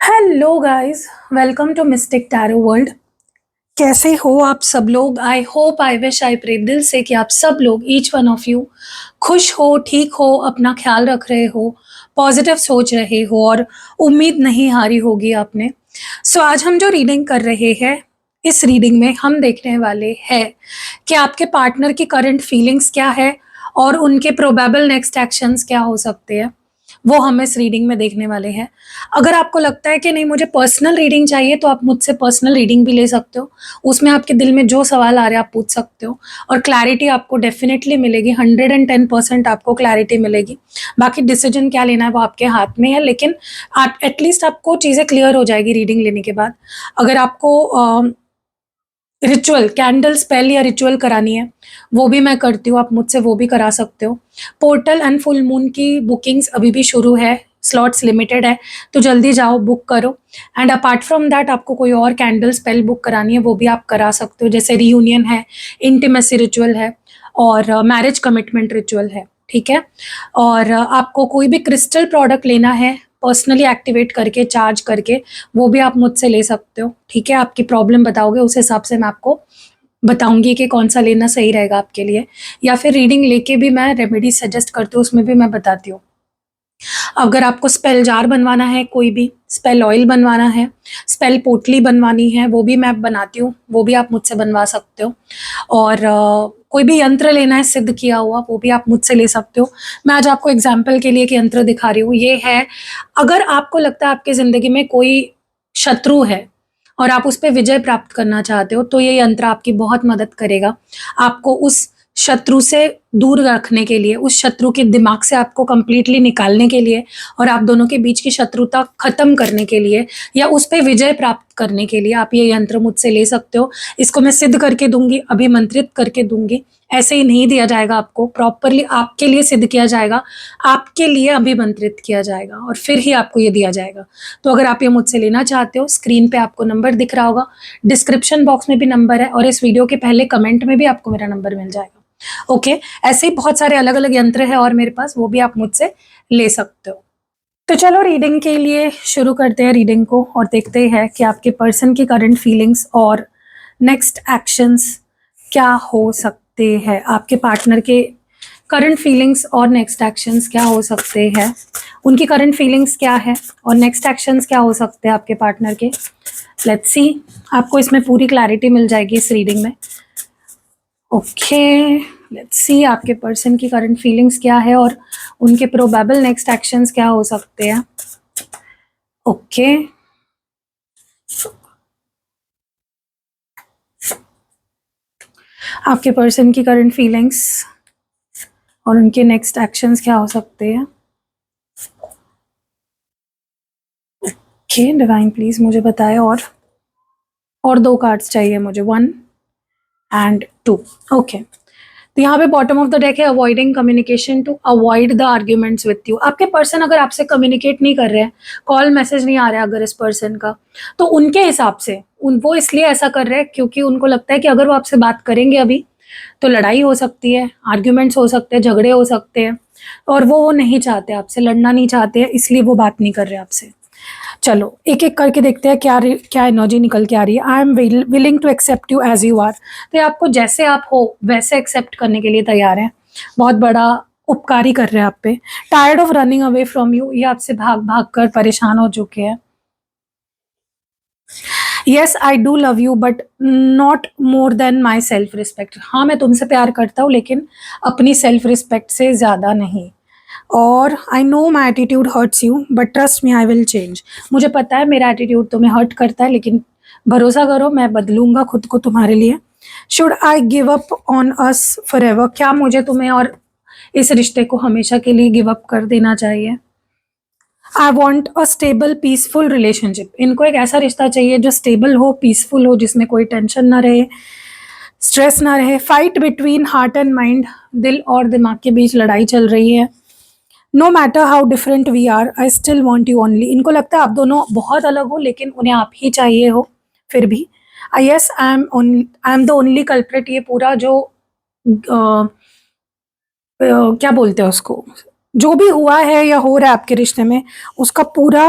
Hello guys, welcome to Mystic Tarot World. कैसे हो आप सब लोग? I hope, I wish, I pray दिल से कि आप सब लोग, ईच वन ऑफ यू, खुश हो, ठीक हो, अपना ख्याल रख रहे हो, पॉजिटिव सोच रहे हो और उम्मीद नहीं हारी होगी आपने। सो आज हम जो रीडिंग कर रहे हैं, इस रीडिंग में हम देखने वाले हैं कि आपके पार्टनर की करंट फीलिंग्स क्या है और उनके प्रोबेबल नेक्स्ट एक्शंस क्या हो सकते हैं, वो हम इस रीडिंग में देखने वाले हैं। अगर आपको लगता है कि नहीं मुझे पर्सनल रीडिंग चाहिए, तो आप मुझसे पर्सनल रीडिंग भी ले सकते हो। उसमें आपके दिल में जो सवाल आ रहे हैं आप पूछ सकते हो और क्लैरिटी आपको डेफिनेटली मिलेगी। 110% आपको क्लैरिटी मिलेगी। बाकी डिसीजन क्या लेना है वो आपके हाथ में है, लेकिन आप एटलीस्ट आपको चीज़ें क्लियर हो जाएगी रीडिंग लेने के बाद। अगर आपको रिचुअल, कैंडल स्पेल या रिचुअल करानी है, वो भी मैं करती हूँ, आप मुझसे वो भी करा सकते हो। पोर्टल एंड फुल मून की बुकिंग्स अभी भी शुरू है, स्लॉट्स लिमिटेड है, तो जल्दी जाओ, बुक करो। एंड अपार्ट फ्रॉम दैट आपको कोई और कैंडल स्पेल बुक करानी है वो भी आप करा सकते हो, जैसे रीयूनियन है, इंटीमेसी रिचुअल है और मैरिज कमिटमेंट रिचुअल है, ठीक है। और आपको कोई भी क्रिस्टल प्रोडक्ट लेना है पर्सनली एक्टिवेट करके, चार्ज करके, वो भी आप मुझसे ले सकते हो, ठीक है। आपकी प्रॉब्लम बताओगे, उस हिसाब से मैं आपको बताऊंगी कि कौन सा लेना सही रहेगा आपके लिए, या फिर रीडिंग लेके भी मैं रेमेडी सजेस्ट करती हूँ, उसमें भी मैं बताती हूँ। अगर आपको स्पेल जार बनवाना है, कोई भी स्पेल ऑयल बनवाना है, स्पेल पोटली बनवानी है, वो भी मैं बनाती हूँ, वो भी आप मुझसे बनवा सकते हो। और कोई भी यंत्र लेना है सिद्ध किया हुआ, वो भी आप मुझसे ले सकते हो। मैं आज आपको एग्जाम्पल के लिए एक यंत्र दिखा रही हूँ। ये है, अगर आपको लगता है आपकी ज़िंदगी में कोई शत्रु है और आप उस पे विजय प्राप्त करना चाहते हो, तो ये यंत्र आपकी बहुत मदद करेगा। आपको उस शत्रु से दूर रखने के लिए, उस शत्रु के दिमाग से आपको कंप्लीटली निकालने के लिए और आप दोनों के बीच की शत्रुता खत्म करने के लिए या उस पे विजय प्राप्त करने के लिए आप ये यंत्र मुझसे ले सकते हो। इसको मैं सिद्ध करके दूंगी, अभिमंत्रित करके दूंगी। ऐसे ही नहीं दिया जाएगा आपको, प्रॉपरली आपके लिए सिद्ध किया जाएगा, आपके लिए अभिमंत्रित किया जाएगा और फिर ही आपको ये दिया जाएगा। तो अगर आप ये मुझसे लेना चाहते हो, स्क्रीन पे आपको नंबर दिख रहा होगा, डिस्क्रिप्शन बॉक्स में भी नंबर है और इस वीडियो के पहले कमेंट में भी आपको मेरा नंबर मिल जाएगा। ओके, ऐसे ही बहुत सारे अलग अलग यंत्र है और मेरे पास, वो भी आप मुझसे ले सकते हो। तो चलो रीडिंग के लिए शुरू करते हैं रीडिंग को और देखते हैं कि आपके पर्सन की करंट फीलिंग्स और नेक्स्ट एक्शंस क्या हो सकते हैं। आपके पार्टनर के करंट फीलिंग्स और नेक्स्ट एक्शंस क्या हो सकते हैं, उनकी करंट फीलिंग्स क्या है और नेक्स्ट एक्शंस क्या हो सकते हैं आपके पार्टनर के। लेट्स सी, आपको इसमें पूरी क्लैरिटी मिल जाएगी इस रीडिंग में। ओके, लेट्स सी आपके पर्सन की करंट फीलिंग्स क्या है और उनके प्रोबेबल नेक्स्ट एक्शंस क्या हो सकते हैं। ओके, आपके पर्सन की करंट फीलिंग्स और उनके नेक्स्ट एक्शंस क्या हो सकते हैं। ओके डिवाइन, प्लीज मुझे बताएं। और दो कार्ड्स चाहिए मुझे, 1 एंड 2। ओके, तो यहाँ पे बॉटम ऑफ द डेक है, avoiding communication to avoid the arguments with you. आपके पर्सन अगर आपसे कम्युनिकेट नहीं कर रहे हैं, कॉल मैसेज नहीं आ रहा है अगर इस पर्सन का, तो उनके हिसाब से वो इसलिए ऐसा कर रहे हैं क्योंकि उनको लगता है कि अगर वो आपसे बात करेंगे अभी तो लड़ाई हो सकती है, आर्ग्यूमेंट्स हो सकते हैं, झगड़े हो सकते हैं, और वो नहीं चाहते, आपसे लड़ना नहीं चाहते हैं, इसलिए वो बात नहीं कर रहे आपसे। चलो एक एक करके देखते हैं क्या क्या एनर्जी निकल के आ रही है। I am willing to accept you as you are. तो ये आपको जैसे आप हो वैसे एक्सेप्ट करने के लिए तैयार हैं। बहुत बड़ा उपकारी कर रहे हैं आप पे। Tired of running away from you, ये आपसे भाग भाग कर परेशान हो चुके हैं। Yes I do love you but not more than my self respect. हाँ मैं तुमसे प्यार करता हूँ लेकिन अपनी सेल्फ रिस्पेक्ट से ज़्यादा नहीं। और I know my attitude hurts you but trust me I will change. मुझे पता है मेरा एटीट्यूड तुम्हें हर्ट करता है, लेकिन भरोसा करो मैं बदलूंगा खुद को तुम्हारे लिए। Should I give up on us for ever. क्या मुझे तुम्हें और इस रिश्ते को हमेशा के लिए गिव अप कर देना चाहिए। I want a stable peaceful relationship. इनको एक ऐसा रिश्ता चाहिए जो स्टेबल हो, पीसफुल हो, जिसमें कोई टेंशन ना रहे, स्ट्रेस ना रहे। Fight between heart and mind, दिल और दिमाग के बीच लड़ाई चल रही है। No matter how different we are I still want you only. इनको लगता है आप दोनों बहुत अलग हो लेकिन उन्हें आप ही चाहिए हो फिर भी। I yes I am the only culprit. ये पूरा जो क्या बोलते हैं उसको, जो भी हुआ है या हो रहा है आपके रिश्ते में, उसका पूरा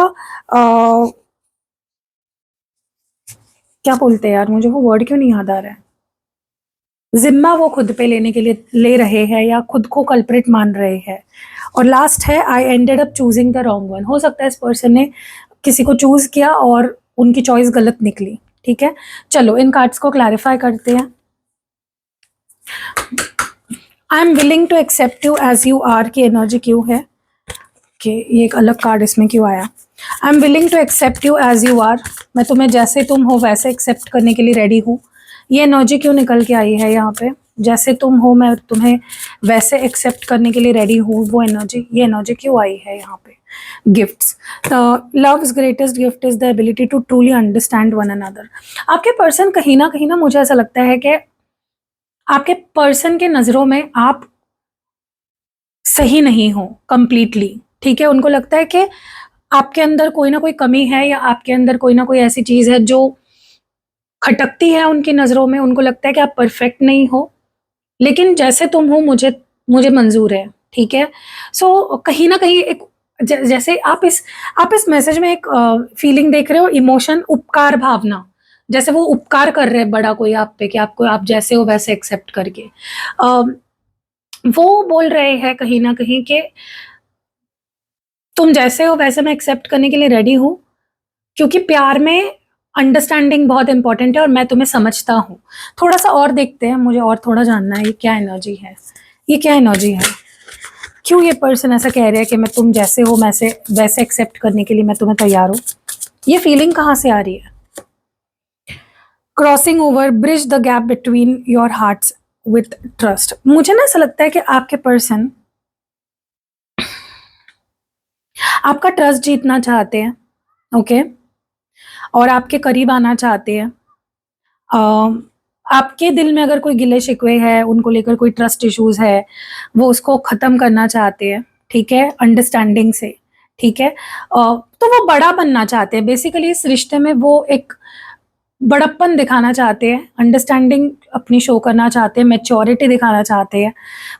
क्या बोलते हैं यार, मुझे वो वर्ड क्यों नहीं याद आ रहा है, जिम्मा वो खुद पे लेने के लिए ले रहे हैं या खुद को कल्प्रिट मान रहे हैं। और लास्ट है I ended up choosing the wrong one. हो सकता है इस पर्सन ने किसी को चूज किया और उनकी चॉइस गलत निकली। ठीक है, चलो इन कार्ड्स को क्लैरिफाई करते हैं। I am willing to accept you as you are की एनर्जी क्यों है कि ये एक अलग कार्ड इसमें क्यों आया। I am willing to accept you as you are, मैं तुम्हें जैसे तुम हो वैसे एक्सेप्ट करने के लिए रेडी हूँ। ये एनर्जी क्यों निकल के आई है यहाँ पे, जैसे तुम हो मैं तुम्हें वैसे एक्सेप्ट करने के लिए रेडी हूँ, वो एनर्जी, ये एनर्जी क्यों आई है यहाँ पे। Gifts, love's greatest gift is the ability to truly understand one another. आपके पर्सन कहीं ना मुझे ऐसा लगता है कि आपके पर्सन के नज़रों में आप सही नहीं हो कंप्लीटली। ठीक है, उनको लगता है कि आपके अंदर कोई ना कोई कमी है या आपके अंदर कोई ना कोई ऐसी चीज़ है जो खटकती है उनकी नज़रों में। उनको लगता है कि आप परफेक्ट नहीं हो, लेकिन जैसे तुम हो मुझे मंजूर है। ठीक है, सो कहीं ना कहीं एक जैसे आप इस मैसेज में एक फीलिंग देख रहे हो, इमोशन, उपकार भावना, जैसे वो उपकार कर रहे हैं बड़ा कोई आप पे कि आपको आप जैसे हो वैसे एक्सेप्ट करके। वो बोल रहे हैं कहीं ना कहीं कि तुम जैसे हो वैसे मैं एक्सेप्ट करने के लिए रेडी हूँ, क्योंकि प्यार में अंडरस्टैंडिंग बहुत इंपॉर्टेंट है और मैं तुम्हें समझता हूँ। थोड़ा सा और देखते हैं, मुझे और थोड़ा जानना है ये क्या एनर्जी है, ये क्या एनर्जी है, क्यों ये पर्सन ऐसा कह रहे हैं कि मैं तुम जैसे हो वैसे एक्सेप्ट करने के लिए मैं तुम्हें तैयार हूँ। ये फीलिंग कहाँ से आ रही है। Crossing over, bridge the gap between your hearts with trust. मुझे ना ऐसा लगता है कि आपके पर्सन आपका ट्रस्ट जीतना चाहते हैं, ओके, और आपके करीब आना चाहते हैं। आपके दिल में अगर कोई गिले शिकवे है, उनको लेकर कोई ट्रस्ट इश्यूज है, वो उसको ख़त्म करना चाहते हैं। ठीक है, अंडरस्टैंडिंग से। ठीक है, तो वो बड़ा बनना चाहते हैं बेसिकली इस रिश्ते में। वो एक बड़प्पन दिखाना चाहते हैं, अंडरस्टैंडिंग अपनी शो करना चाहते हैं, मैच्योरिटी दिखाना चाहते हैं।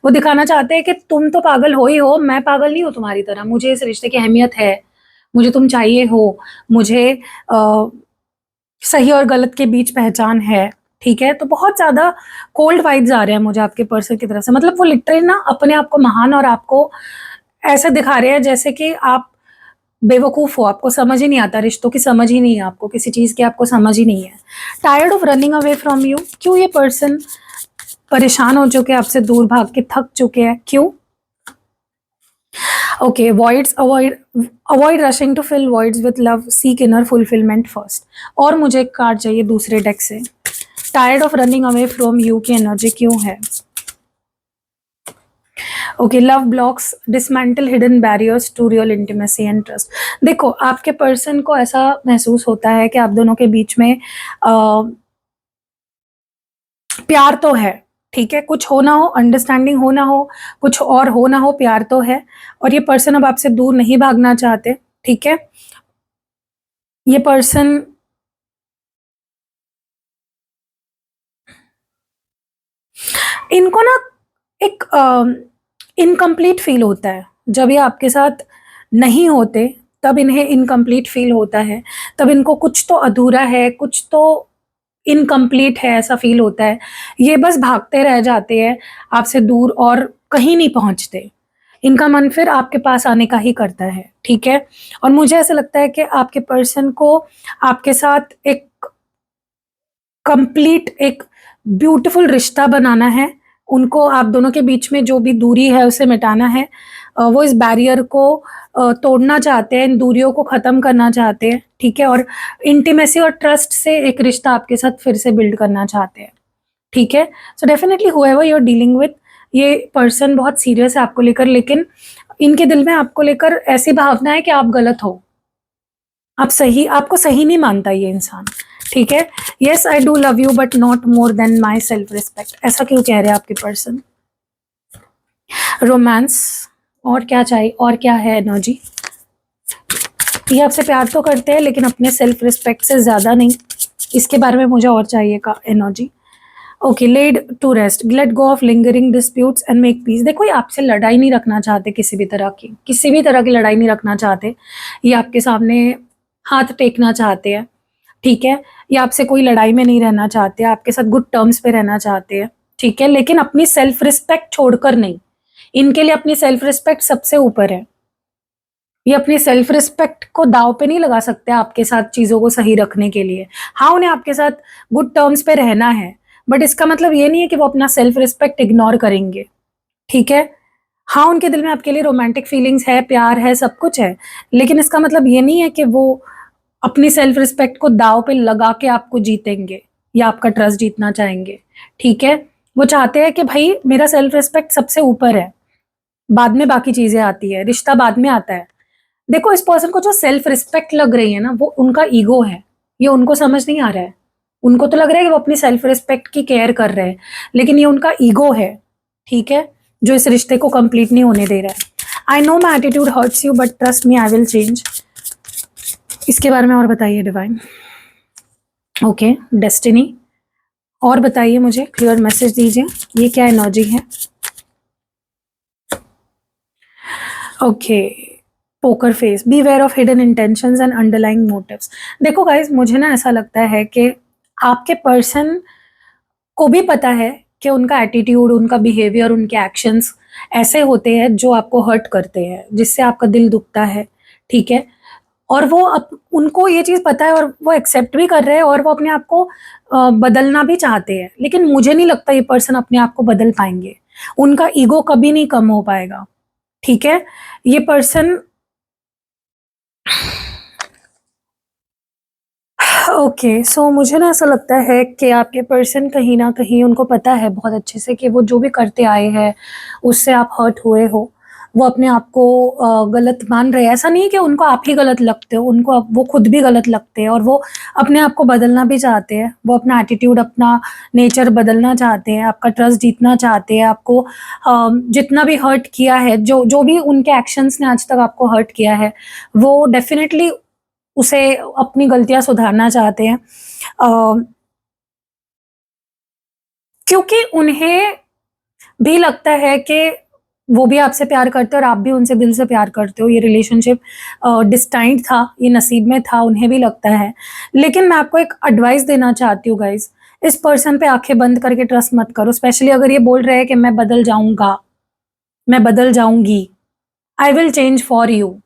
वो दिखाना चाहते हैं कि तुम तो पागल हो ही हो, मैं पागल नहीं हूँ तुम्हारी तरह, मुझे इस रिश्ते की अहमियत है, मुझे तुम चाहिए हो, मुझे सही और गलत के बीच पहचान है। ठीक है, तो बहुत ज़्यादा कोल्ड वाइब्स आ रहे हैं मुझे आपके पर्सन की तरफ से। मतलब वो लिटरली ना अपने आप को महान और आपको ऐसे दिखा रहे हैं जैसे कि आप बेवकूफ़ हो, आपको समझ ही नहीं आता, रिश्तों की समझ ही नहीं है आपको, किसी चीज़ की आपको समझ ही नहीं है। Tired of running away from you, क्यों ये पर्सन परेशान हो चुके हैं आपसे, दूर भाग के थक चुके हैं, क्यों। Okay, voids, avoid rushing to fill voids with love, seek inner fulfillment first. और मुझे एक कार्ड चाहिए दूसरे डेक से। Tired of running away from you की एनर्जी क्यों है। Okay, love blocks, dismantle hidden barriers to real intimacy and trust. देखो आपके पर्सन को ऐसा महसूस होता है कि आप दोनों के बीच में प्यार तो है। ठीक है, कुछ हो ना हो, अंडरस्टैंडिंग हो ना हो, कुछ और हो ना हो, प्यार तो है। और ये पर्सन अब आपसे दूर नहीं भागना चाहते। ठीक है, ये पर्सन इनको ना एक इनकम्प्लीट फील होता है जब ये आपके साथ नहीं होते, तब इन्हें इनकम्प्लीट फील होता है, तब इनको कुछ तो अधूरा है, कुछ तो इनकम्प्लीट है ऐसा फील होता है। ये बस भागते रह जाते हैं आपसे दूर और कहीं नहीं पहुंचते। इनका मन फिर आपके पास आने का ही करता है। ठीक है, और मुझे ऐसा लगता है कि आपके पर्सन को आपके साथ एक कंप्लीट एक ब्यूटीफुल रिश्ता बनाना है। उनको आप दोनों के बीच में जो भी दूरी है उसे मिटाना है। वो इस बैरियर को तोड़ना चाहते हैं, इन दूरियों को ख़त्म करना चाहते हैं। ठीक है, और इंटीमेसी और ट्रस्ट से एक रिश्ता आपके साथ फिर से बिल्ड करना चाहते हैं। ठीक है, so definitely whoever you are dealing with, ये पर्सन बहुत सीरियस है आपको लेकर, लेकिन इनके दिल में आपको लेकर ऐसी भावना है कि आप गलत हो, आपको सही नहीं मानता ये इंसान। ठीक है, yes I do love you but not more than my self respect, ऐसा क्यों कह रहे हैं आपके पर्सन। रोमांस, और क्या चाहिए, और क्या है एनर्जी। ये आपसे प्यार तो करते हैं लेकिन अपने सेल्फ रिस्पेक्ट से ज़्यादा नहीं, इसके बारे में मुझे और चाहिए का energy. Okay, laid to rest, let go of lingering disputes and make peace. देखो ये आपसे लड़ाई नहीं रखना चाहते, किसी भी तरह की लड़ाई नहीं रखना चाहते। ये आपके सामने हाथ टेकना चाहते हैं, ठीक है? ये आपसे कोई लड़ाई में नहीं रहना चाहते, आपके साथ गुड टर्म्स पे रहना चाहते हैं, ठीक है? लेकिन अपनी सेल्फ रिस्पेक्ट छोड़कर नहीं। इनके लिए अपनी सेल्फ रिस्पेक्ट सबसे ऊपर है। ये अपनी सेल्फ रिस्पेक्ट को दांव पे नहीं लगा सकते आपके साथ चीज़ों को सही रखने के लिए। हाँ, उन्हें आपके साथ गुड टर्म्स पे रहना है, बट इसका मतलब ये नहीं है कि वो अपना सेल्फ रिस्पेक्ट इग्नोर करेंगे, ठीक है? हाँ, उनके दिल में आपके लिए रोमांटिक फीलिंग्स है, प्यार है, सब कुछ है, लेकिन इसका मतलब ये नहीं है कि वो अपनी सेल्फ रिस्पेक्ट को दांव पे लगा के आपको जीतेंगे या आपका ट्रस्ट जीतना चाहेंगे, ठीक है? वो चाहते हैं कि भाई मेरा सेल्फ रिस्पेक्ट सबसे ऊपर है, बाद में बाकी चीज़ें आती है, रिश्ता बाद में आता है। देखो, इस पर्सन को जो सेल्फ रिस्पेक्ट लग रही है ना, वो उनका ईगो है, ये उनको समझ नहीं आ रहा है। उनको तो लग रहा है कि वो अपनी सेल्फ रिस्पेक्ट की केयर कर रहे हैं, लेकिन ये उनका ईगो है, ठीक है? जो इस रिश्ते को कंप्लीट नहीं होने दे रहा है। I know my attitude hurts you, but trust me, I will change. इसके बारे में और बताइए डिवाइन। ओके, डेस्टिनी, और बताइए मुझे, क्लियर मैसेज दीजिए, ये क्या एनर्जी है? Okay, poker face, beware of hidden intentions and underlying motives. देखो गाइज, मुझे ना ऐसा लगता है कि आपके पर्सन को भी पता है कि उनका एटीट्यूड, उनका बिहेवियर, उनके एक्शंस ऐसे होते हैं जो आपको हर्ट करते हैं, जिससे आपका दिल दुखता है, ठीक है? और वो उनको ये चीज़ पता है और वो एक्सेप्ट भी कर रहे हैं और वो अपने आप को बदलना भी चाहते हैं, लेकिन मुझे नहीं लगता ये पर्सन अपने आप को बदल पाएंगे। उनका ईगो कभी नहीं कम हो पाएगा, ठीक है? ये पर्सन ओके, सो मुझे ना ऐसा लगता है कि आपके पर्सन कहीं न कहीं उनको पता है बहुत अच्छे से कि वो जो भी करते आए हैं, उससे आप हर्ट हुए हो। वो अपने आप को गलत मान रहे हैं। ऐसा नहीं है कि उनको आप ही गलत लगते हो, उनको वो खुद भी गलत लगते हैं और वो अपने आप को बदलना भी चाहते हैं। वो अपना एटीट्यूड, अपना नेचर बदलना चाहते हैं, आपका ट्रस्ट जीतना चाहते हैं, आपको जितना भी हर्ट किया है, जो भी उनके एक्शंस ने आज तक आपको हर्ट किया है, वो डेफ़िनेटली उसे अपनी गलतियाँ सुधारना चाहते हैं। क्योंकि उन्हें भी लगता है कि वो भी आपसे प्यार करते हैं और आप भी उनसे दिल से प्यार करते हो। ये रिलेशनशिप डिस्टाइंड था, ये नसीब में था, उन्हें भी लगता है। लेकिन मैं आपको एक एडवाइस देना चाहती हूँ गाइज़, इस पर्सन पे आँखें बंद करके ट्रस्ट मत करो, स्पेशली अगर ये बोल रहे हैं कि मैं बदल जाऊँगा, मैं बदल जाऊँगी, I will change for you.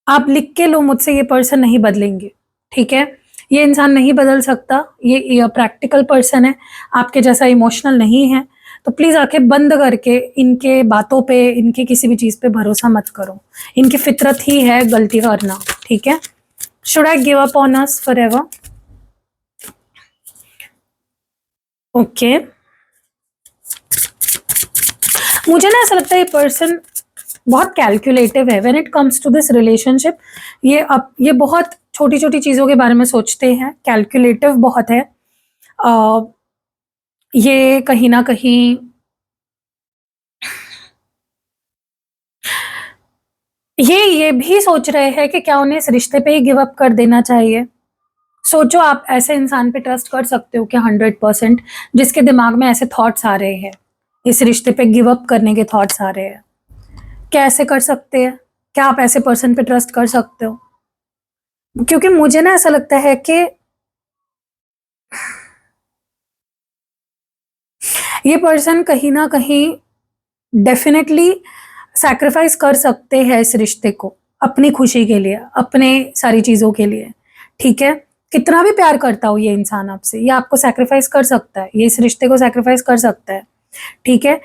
आप लिख के लो मुझसे, ये पर्सन नहीं बदलेंगे, ठीक है? ये इंसान नहीं बदल सकता, ये प्रैक्टिकल पर्सन है, आपके जैसा इमोशनल नहीं है। तो प्लीज़ आँखें बंद करके इनके बातों पे, इनकी किसी भी चीज़ पे भरोसा मत करो। इनकी फितरत ही है गलती करना, ठीक है? Should I give up on us forever? Okay, मुझे ना ऐसा लगता है ये पर्सन बहुत कैलकुलेटिव है when it comes to this relationship. ये बहुत छोटी-छोटी चीज़ों के बारे में सोचते हैं, कैलकुलेटिव बहुत है। अ, ये कहीं न कहीं ये भी सोच रहे हैं कि क्या उन्हें इस रिश्ते पे ही गिव अप कर देना चाहिए। सोचो, आप ऐसे इंसान पे ट्रस्ट कर सकते हो क्या 100%, जिसके दिमाग में ऐसे थॉट्स आ रहे हैं, इस रिश्ते पे गिव अप करने के थॉट्स आ रहे हैं। क्या ऐसे कर सकते हैं? क्या आप ऐसे पर्सन पे ट्रस्ट कर सकते हो? क्योंकि मुझे ना ऐसा लगता है कि ये पर्सन कहीं न कहीं डेफ़िनेटली सैक्रिफ़ाइस कर सकते हैं इस रिश्ते को, अपनी खुशी के लिए, अपने सारी चीज़ों के लिए, ठीक है? कितना भी प्यार करता हो ये इंसान आपसे, ये आपको सैक्रिफ़ाइस कर सकता है, ये इस रिश्ते को सैक्रिफ़ाइस कर सकता है, ठीक है?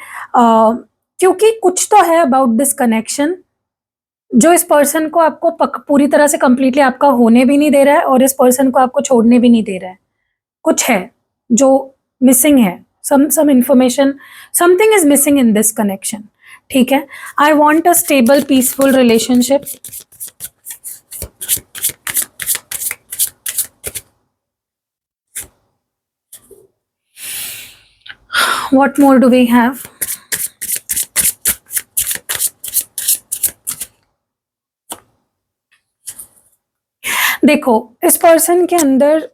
क्योंकि कुछ तो है अबाउट दिस कनेक्शन जो इस पर्सन को आपको पूरी तरह से कंप्लीटली आपका होने भी नहीं दे रहा है और इस पर्सन को आपको छोड़ने भी नहीं दे रहा है। कुछ है जो मिसिंग है, some information, something is missing in this connection, ठीक है? I want a stable peaceful relationship. What more do we have? देखो, इस पर्सन के अंदर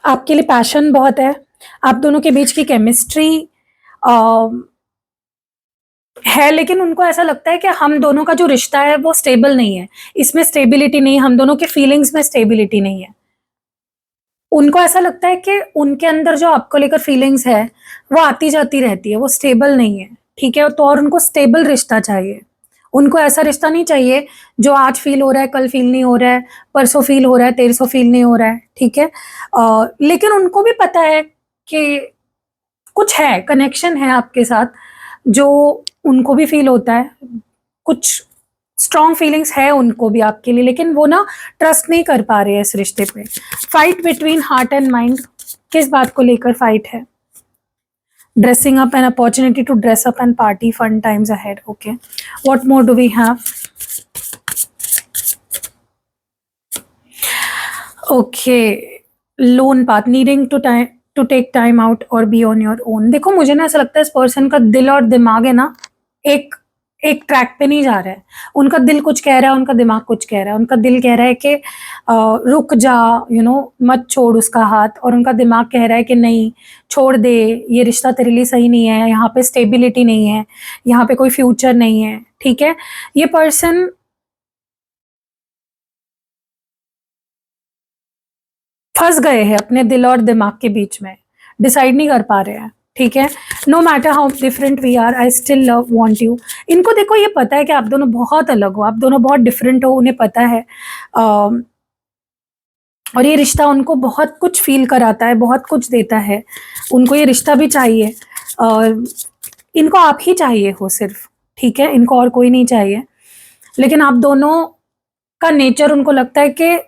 आपके लिए पैशन बहुत है, आप दोनों के बीच की केमिस्ट्री है, लेकिन उनको ऐसा लगता है कि हम दोनों का जो रिश्ता है वो स्टेबल नहीं है, इसमें स्टेबिलिटी नहीं है, हम दोनों के फीलिंग्स में स्टेबिलिटी नहीं है, उनको ऐसा लगता है कि उनके अंदर जो आपको लेकर फीलिंग्स है, वो आती जाती रहती है, वो स्टेबल नहीं है, ठीक है? तो और उनको स्टेबल रिश्ता चाहिए। उनको ऐसा रिश्ता नहीं चाहिए जो आज फ़ील हो रहा है, कल फ़ील नहीं हो रहा है, परसों फ़ील हो रहा है, तेरसों फ़ील नहीं हो रहा है, ठीक है? लेकिन उनको भी पता है कि कुछ है, कनेक्शन है आपके साथ, जो उनको भी फ़ील होता है। कुछ स्ट्रॉन्ग फीलिंग्स है उनको भी आपके लिए, लेकिन वो ना ट्रस्ट नहीं कर पा रहे हैं इस रिश्ते पे। Fight between heart and mind, किस बात को लेकर फाइट है? Dressing up, an opportunity to dress up and party, fun times ahead, okay. What more do we have? Okay, lone path, needing to take time out और be on your own. देखो, मुझे ना ऐसा लगता है इस person का दिल और दिमाग है ना, एक एक ट्रैक पे नहीं जा रहा है। उनका दिल कुछ कह रहा है, उनका दिमाग कुछ कह रहा है। उनका दिल कह रहा है कि रुक जा, मत छोड़ उसका हाथ, और उनका दिमाग कह रहा है कि नहीं, छोड़ दे, ये रिश्ता तेरे लिए सही नहीं है, यहाँ पे स्टेबिलिटी नहीं है, यहाँ पे कोई फ्यूचर नहीं है, ठीक है? ये पर्सन फँस गए हैं अपने दिल और दिमाग के बीच में, डिसाइड नहीं कर पा रहे हैं, ठीक है? No matter how different we are, I still love want you. इनको देखो, ये पता है कि आप दोनों बहुत अलग हो, आप दोनों बहुत डिफरेंट हो, उन्हें पता है। और ये रिश्ता उनको बहुत कुछ फ़ील कराता है, बहुत कुछ देता है। उनको ये रिश्ता भी चाहिए, और इनको आप ही चाहिए हो सिर्फ़, ठीक है? इनको और कोई नहीं चाहिए। लेकिन आप दोनों का नेचर, उनको लगता है कि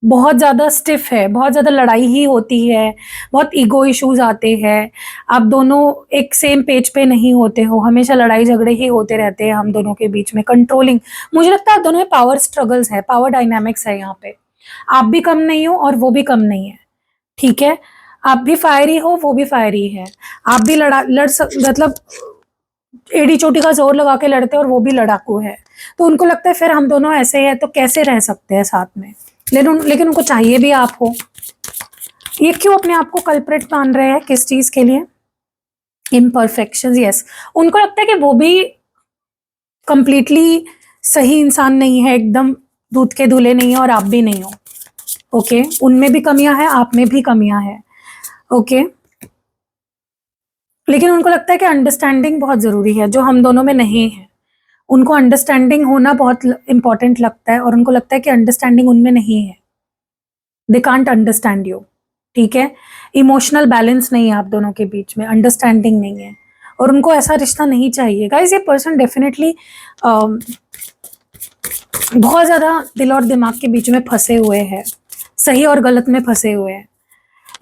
बहुत ज़्यादा स्टिफ़ है, बहुत ज़्यादा लड़ाई ही होती है, बहुत ईगो इश्यूज़ आते हैं, आप दोनों एक सेम पेज पे नहीं होते हो, हमेशा लड़ाई-झगड़े ही होते रहते हैं हम दोनों के बीच में, कंट्रोलिंग। मुझे लगता है आप दोनों में पावर स्ट्रगल्स है, पावर डायनामिक्स है यहाँ पे। आप भी कम नहीं हो और वो भी कम नहीं है, ठीक है? आप भी फायरी हो, वो भी फायरी है। आप भी मतलब एड़ी-चोटी का ज़ोर लगा के लड़ते हैं, और वो भी लड़ाकू है। तो उनको लगता है फिर हम दोनों ऐसे हैं तो कैसे रह सकते हैं साथ में? लेकिन उनको चाहिए भी आप हो। ये क्यों अपने आप को कल्प्रिट मान रहे हैं, किस चीज़ के लिए? Imperfections, yes. उनको लगता है कि वो भी कंप्लीटली सही इंसान नहीं है, एकदम दूध के धुले नहीं है, और आप भी नहीं हो, ओके? उनमें भी कमियाँ हैं, आप में भी कमियाँ हैं, ओके? लेकिन उनको लगता है कि अंडरस्टैंडिंग बहुत ज़रूरी है, जो हम दोनों में नहीं है। उनको अंडरस्टैंडिंग होना बहुत इम्पोर्टेंट लगता है, और उनको लगता है कि अंडरस्टैंडिंग उनमें नहीं है। दे कांट अंडरस्टैंड यू, ठीक है? इमोशनल बैलेंस नहीं है आप दोनों के बीच में, अंडरस्टैंडिंग नहीं है, और उनको ऐसा रिश्ता नहीं चाहिए। गाइस, ये पर्सन डेफिनेटली बहुत ज़्यादा दिल और दिमाग के बीच में फँसे हुए हैं, सही और गलत में फँसे हुए हैं।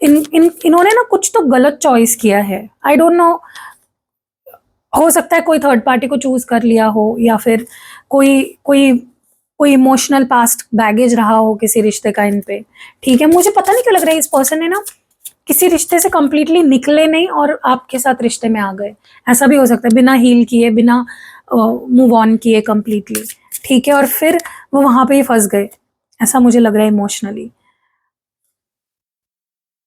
इन्होंने ना कुछ तो गलत चॉइस किया है। आई डोंट नो, हो सकता है कोई थर्ड पार्टी को चूज़ कर लिया हो, या फिर कोई कोई कोई इमोशनल पास्ट बैगेज रहा हो किसी रिश्ते का इन पे, ठीक है? मुझे पता नहीं क्यों लग रहा है इस पर्सन ने ना किसी रिश्ते से कंप्लीटली निकले नहीं और आपके साथ रिश्ते में आ गए। ऐसा भी हो सकता है, बिना हील किए, बिना मूव ऑन किए कंप्लीटली, ठीक है? और फिर वो वहाँ पे ही फँस गए। ऐसा मुझे लग रहा है इमोशनली।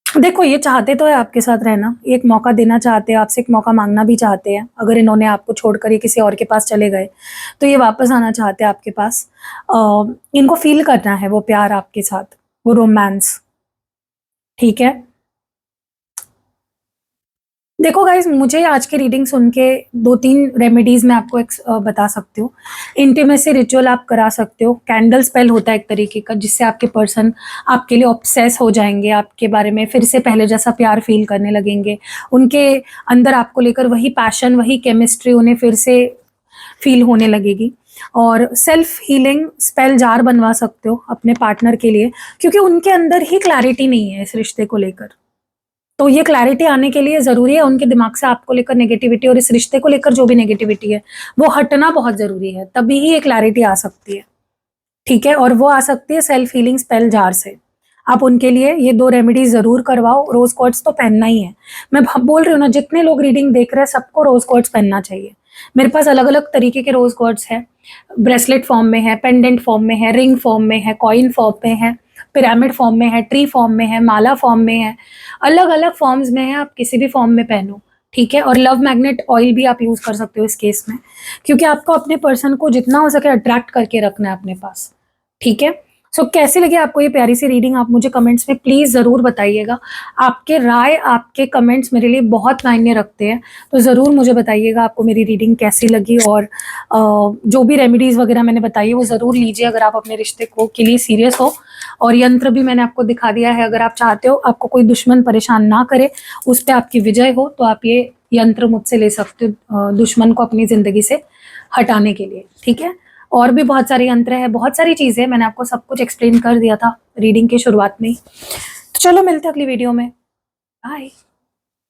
देखो, ये चाहते तो है आपके साथ रहना, ये एक मौका देना चाहते हैं, आपसे एक मौका माँगना भी चाहते हैं। अगर इन्होंने आपको छोड़कर ये किसी और के पास चले गए, तो ये वापस आना चाहते हैं आपके पास। इनको फ़ील करना है वो प्यार आपके साथ, वो रोमांस, ठीक है? देखो गाइज़, मुझे आज की रीडिंग सुन के 2-3 रेमेडीज़ मैं आपको बता सकती हूँ। इंटिमेसी रिचुअल आप करा सकते हो, कैंडल स्पेल होता है एक तरीके का, जिससे आपके पर्सन आपके लिए ऑब्सेस हो जाएँगे, आपके बारे में फिर से पहले जैसा प्यार फ़ील करने लगेंगे। उनके अंदर आपको लेकर वही पैशन, वही केमिस्ट्री उन्हें फिर से फ़ील होने लगेगी। और सेल्फ हीलिंग स्पेल जार बनवा सकते हो अपने पार्टनर के लिए, क्योंकि उनके अंदर ही क्लैरिटी नहीं है इस रिश्ते को लेकर। तो ये क्लैरिटी आने के लिए ज़रूरी है उनके दिमाग से आपको लेकर नेगेटिविटी और इस रिश्ते को लेकर जो भी नेगेटिविटी है, वो हटना बहुत ज़रूरी है, तभी ही ये क्लैरिटी आ सकती है, ठीक है? और वो आ सकती है सेल्फ हीलिंग स्पेल जार से। आप उनके लिए ये 2 रेमेडीज़ ज़रूर करवाओ, रोज़ क्वार्ट्ज़ तो पहनना ही है। मैं भ बोल रही हूँ ना, जितने लोग रीडिंग देख रहे हैं सबको रोज़ क्वार्ट्ज़ पहनना चाहिए। मेरे पास अलग-अलग तरीके के रोज़ क्वार्ट्ज़ हैं, ब्रेसलेट फॉर्म में है, पेंडेंट फॉर्म में है, रिंग फॉर्म में है, कॉइन फॉर्म में है, पिरामिड फॉर्म में है, ट्री फॉर्म में है, माला फॉर्म में है, अलग-अलग फॉर्म्स में है, आप किसी भी फॉर्म में पहनो, ठीक है? और लव मैग्नेट ऑयल भी आप यूज़ कर सकते हो इस केस में, क्योंकि आपको अपने पर्सन को जितना हो सके अट्रैक्ट करके रखना है अपने पास, ठीक है? सो कैसी लगी आपको ये प्यारी सी रीडिंग, आप मुझे कमेंट्स में प्लीज़ ज़रूर बताइएगा। आपके राय, आपके कमेंट्स मेरे लिए बहुत मायने रखते हैं, तो ज़रूर मुझे बताइएगा आपको मेरी रीडिंग कैसी लगी। और जो भी रेमेडीज़ वगैरह मैंने बताई है वो ज़रूर लीजिए अगर आप अपने रिश्ते को के लिए सीरियस हो। और यंत्र भी मैंने आपको दिखा दिया है, अगर आप चाहते हो आपको कोई दुश्मन परेशान ना करे, उस पर आपकी विजय हो, तो आप ये यंत्र मुझसे ले सकते हो दुश्मन को अपनी ज़िंदगी से हटाने के लिए, ठीक है। और भी बहुत सारे यंत्र है, बहुत सारी चीज़ें, मैंने आपको सब कुछ एक्सप्लेन कर दिया था रीडिंग की शुरुआत में ही। तो चलो मिलते हैं अगली वीडियो में, बाय।